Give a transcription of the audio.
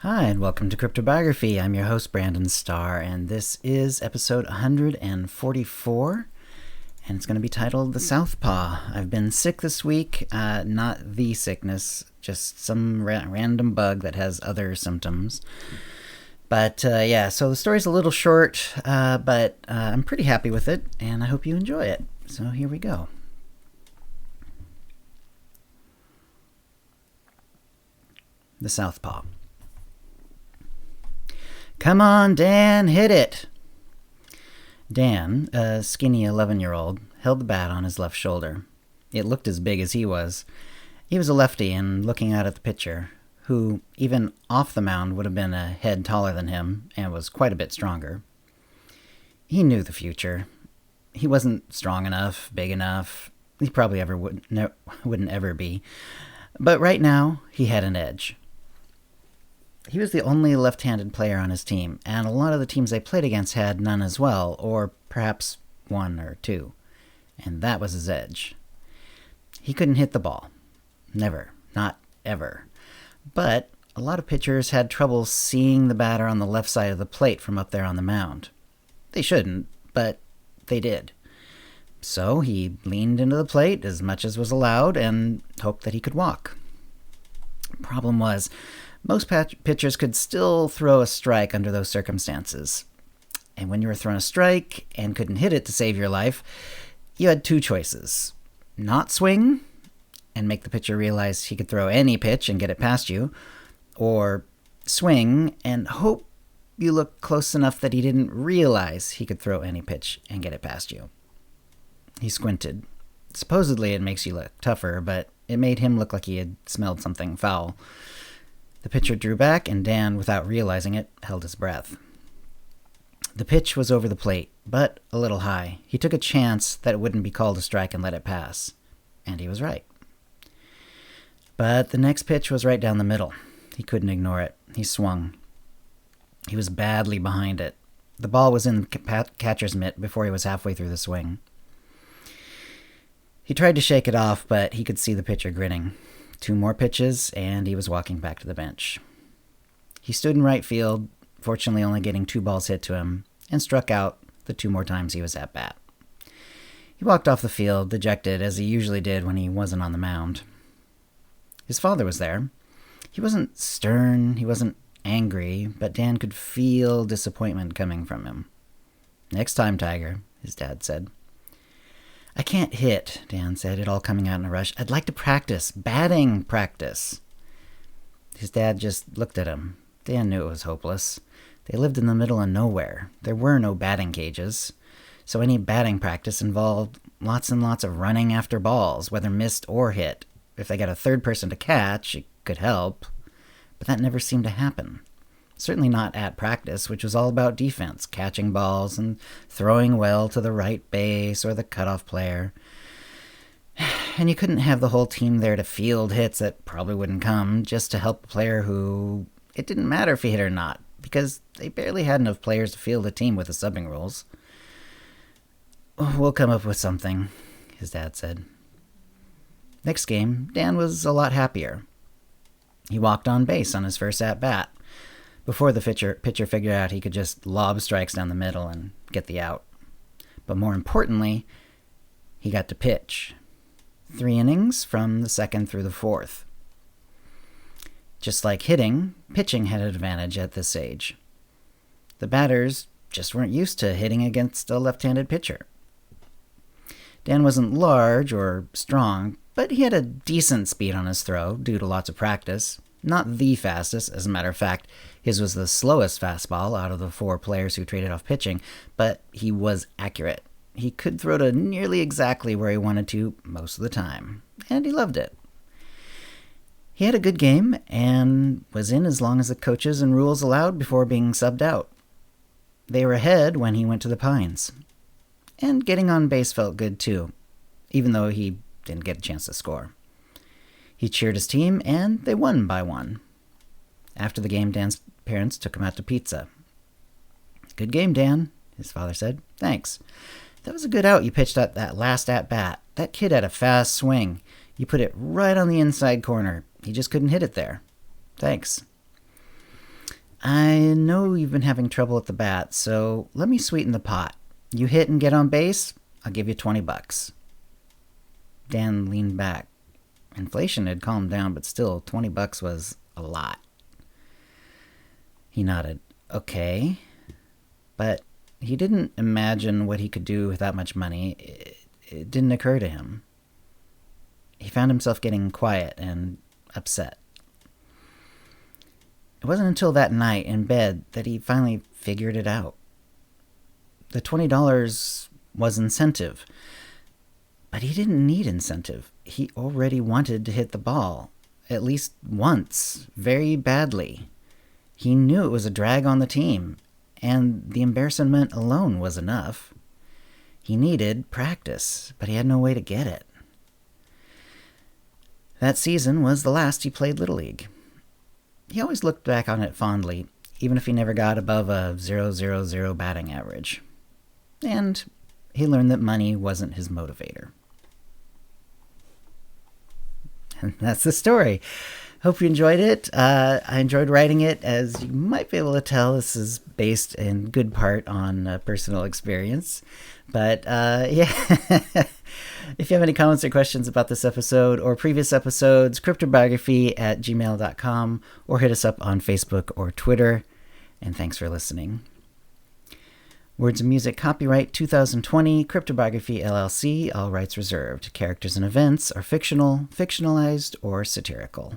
Hi, and welcome to CryptoBiography. I'm your host, Brandon Starr, and this is episode 144, and it's going to be titled The Southpaw. I've been sick this week, not the sickness, just some random bug that has other symptoms. But so the story's a little short, but I'm pretty happy with it, and I hope you enjoy it. So here we go. The Southpaw. Come on, Dan, hit it! Dan, a skinny 11-year-old, held the bat on his left shoulder. It looked as big as he was. He was a lefty and looking out at the pitcher, who, even off the mound, would have been a head taller than him and was quite a bit stronger. He knew the future. He wasn't strong enough, big enough. He probably wouldn't ever be. But right now, he had an edge. He was the only left-handed player on his team, and a lot of the teams they played against had none as well, or perhaps one or two. And that was his edge. He couldn't hit the ball. Never. Not ever. But a lot of pitchers had trouble seeing the batter on the left side of the plate from up there on the mound. They shouldn't, but they did. So he leaned into the plate as much as was allowed and hoped that he could walk. Problem was, most pitchers could still throw a strike under those circumstances. And when you were throwing a strike and couldn't hit it to save your life, you had two choices. Not swing and make the pitcher realize he could throw any pitch and get it past you, or swing and hope you look close enough that he didn't realize he could throw any pitch and get it past you. He squinted. Supposedly it makes you look tougher, but it made him look like he had smelled something foul. The pitcher drew back, and Dan, without realizing it, held his breath. The pitch was over the plate, but a little high. He took a chance that it wouldn't be called a strike and let it pass. And he was right. But the next pitch was right down the middle. He couldn't ignore it. He swung. He was badly behind it. The ball was in the catcher's mitt before he was halfway through the swing. He tried to shake it off, but he could see the pitcher grinning. 2 more pitches, and he was walking back to the bench. He stood in right field, fortunately only getting 2 balls hit to him, and struck out the 2 more times he was at bat. He walked off the field, dejected, as he usually did when he wasn't on the mound. His father was there. He wasn't stern, he wasn't angry, but Dan could feel disappointment coming from him. "Next time, Tiger," his dad said. "I can't hit," Dan said, it all coming out in a rush. "I'd like to practice. Batting practice." His dad just looked at him. Dan knew it was hopeless. They lived in the middle of nowhere. There were no batting cages. So any batting practice involved lots and lots of running after balls, whether missed or hit. If they got a third person to catch, it could help. But that never seemed to happen. Certainly not at practice, which was all about defense, catching balls and throwing well to the right base or the cutoff player. And you couldn't have the whole team there to field hits that probably wouldn't come, just to help a player who it didn't matter if he hit or not, because they barely had enough players to field a team with the subbing rules. "We'll come up with something," his dad said. Next game, Dan was a lot happier. He walked on base on his first at-bat, before the pitcher figured out he could just lob strikes down the middle and get the out. But more importantly, he got to pitch. 3 innings from the 2nd through the 4th. Just like hitting, pitching had an advantage at this age. The batters just weren't used to hitting against a left-handed pitcher. Dan wasn't large or strong, but he had a decent speed on his throw due to lots of practice. Not the fastest, as a matter of fact. His was the slowest fastball out of the 4 players who traded off pitching, but he was accurate. He could throw to nearly exactly where he wanted to most of the time, and he loved it. He had a good game and was in as long as the coaches and rules allowed before being subbed out. They were ahead when he went to the Pines. And getting on base felt good too, even though he didn't get a chance to score. He cheered his team, and they won by 1. After the game, Dan's parents took him out to pizza. "Good game, Dan," his father said. "Thanks. That was a good out you pitched at that last at-bat. That kid had a fast swing. You put it right on the inside corner. He just couldn't hit it there. Thanks." I know you've been having trouble at the bat, so let me sweeten the pot. You hit and get on base, I'll give you $20. Dan leaned back. Inflation had calmed down, but still, $20 was a lot. He nodded. Okay. But he didn't imagine what he could do with that much money. It didn't occur to him. He found himself getting quiet and upset. It wasn't until that night in bed that he finally figured it out. The $20 was incentive. But he didn't need incentive. He already wanted to hit the ball. At least once. Very badly. He knew it was a drag on the team. And the embarrassment alone was enough. He needed practice, but he had no way to get it. That season was the last he played Little League. He always looked back on it fondly, even if he never got above a .000 batting average. And he learned that money wasn't his motivator. And that's the story. Hope you enjoyed it. I enjoyed writing it. As you might be able to tell, this is based in good part on personal experience. But yeah, if you have any comments or questions about this episode or previous episodes, CryptoBiography@gmail.com, or hit us up on Facebook or Twitter. And thanks for listening. Words and music copyright 2020, CryptoBiography LLC, all rights reserved. Characters and events are fictional, fictionalized, or satirical.